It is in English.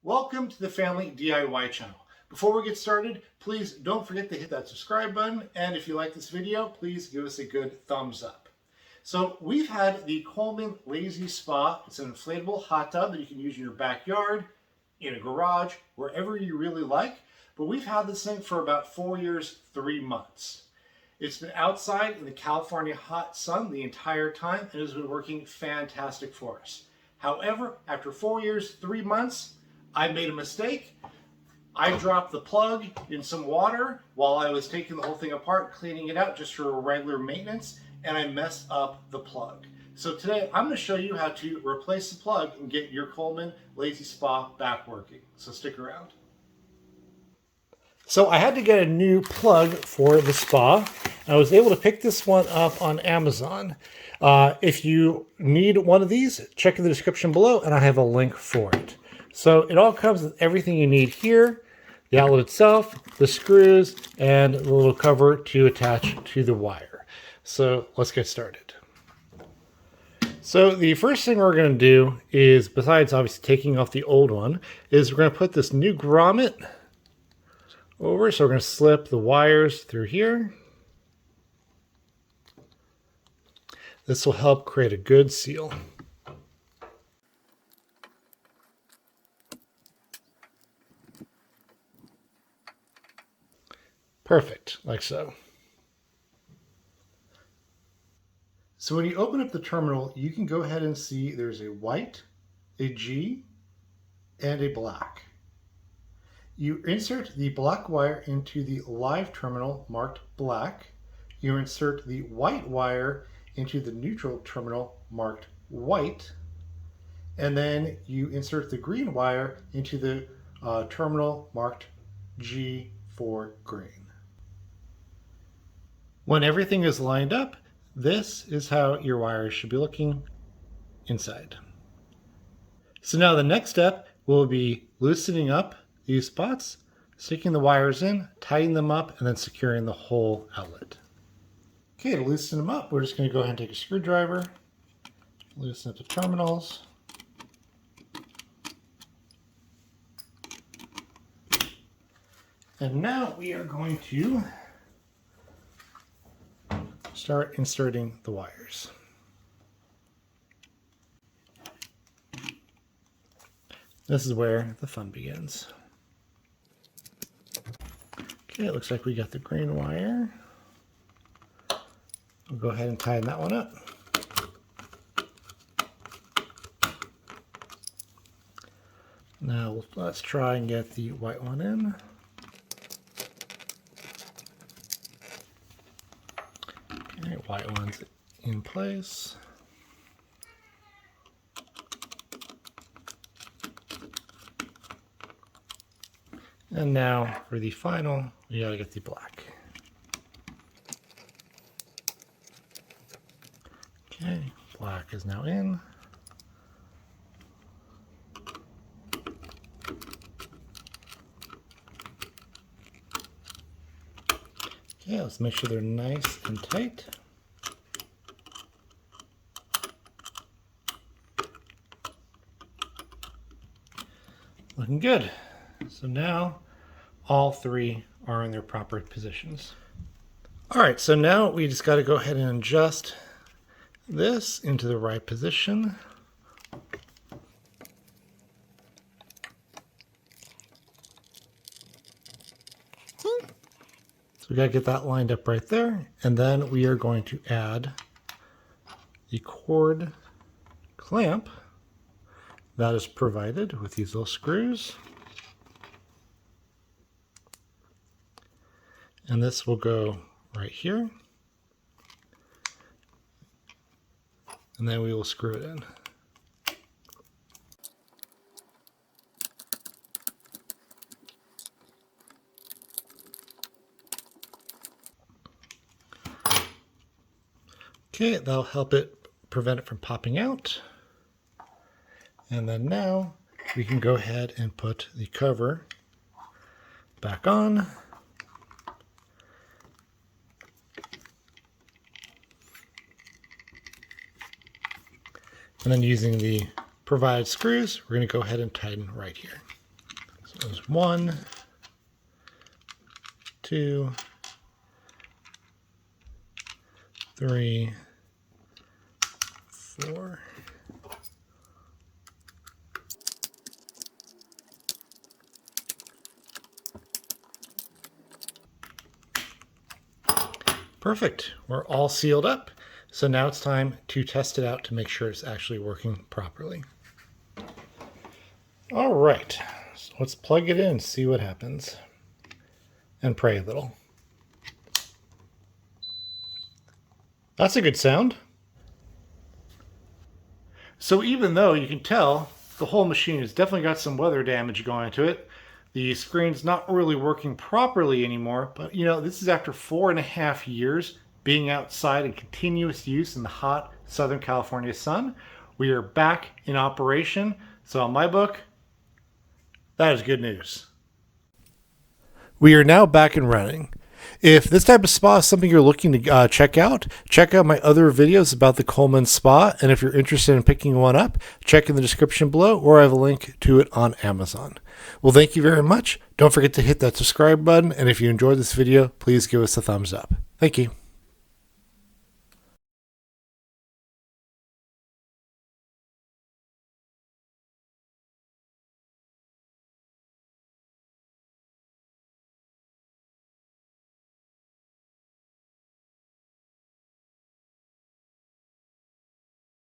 Welcome to the Family DIY channel. Before we get started, please don't forget to hit that subscribe button, and if you like this video, please give us a good thumbs up. So we've had the Coleman SaluSpa. It's an inflatable hot tub that you can use in your backyard, in a garage, wherever you really like. But we've had this thing for about 4 years, 3 months. It's been outside in the California hot sun the entire time and has been working fantastic for us. However, after 4 years, 3 months, I made a mistake. I dropped the plug in some water while I was taking the whole thing apart, cleaning it out just for regular maintenance, and I messed up the plug. So today I'm going to show you how to replace the plug and get your Coleman SaluSpa back working. So stick around. So I had to get a new plug for the spa. I was able to pick this one up on Amazon. If you need one of these, check in the description below and I have a link for it. So it all comes with everything you need here, the outlet itself, the screws, and the little cover to attach to the wire. So let's get started. So the first thing we're going to do is, besides obviously taking off the old one, is we're going to put this new grommet over. So we're going to slip the wires through here. This will help create a good seal. Perfect, like so. So when you open up the terminal, you can go ahead and see there's a white, a G, and a black. You insert the black wire into the live terminal marked black. You insert the white wire into the neutral terminal marked white. And then you insert the green wire into the terminal marked G for green. When everything is lined up, this is how your wires should be looking inside. So now the next step will be loosening up these spots, sticking the wires in, tightening them up, and then securing the whole outlet. Okay, to loosen them up, we're just going to go ahead and take a screwdriver, loosen up the terminals. And now we are going to start inserting the wires. This is where the fun begins. Okay, it looks like we got the green wire. We'll go ahead and tighten that one up. Now let's try and get the white one in. Okay, white one's in place. And now for the final, we gotta get the black. Okay, black is now in. Okay, let's make sure they're nice and tight. Looking good. So now all three are in their proper positions. All right, so now we just got to go ahead and adjust this into the right position. So we got to get that lined up right there. And then we are going to add the cord clamp that is provided with these little screws. And this will go right here. And then we will screw it in. Okay, that'll help it prevent it from popping out. And then now we can go ahead and put the cover back on. And then using the provided screws, we're going to go ahead and tighten right here. So there's 1, 2, 3, 4. Perfect. We're all sealed up. So now it's time to test it out to make sure it's actually working properly. All right, so let's plug it in, see what happens, and pray a little. That's a good sound. So even though you can tell the whole machine has definitely got some weather damage going to it, the screen's not really working properly anymore, but you know, this is after 4.5 years being outside in continuous use in the hot Southern California sun. We are back in operation. So in my book, that is good news. We are now back and running. If this type of spa is something you're looking to check out my other videos about the Coleman Spa. And if you're interested in picking one up, check in the description below, or I have a link to it on Amazon. Well, thank you very much. Don't forget to hit that subscribe button. And if you enjoyed this video, please give us a thumbs up. Thank you.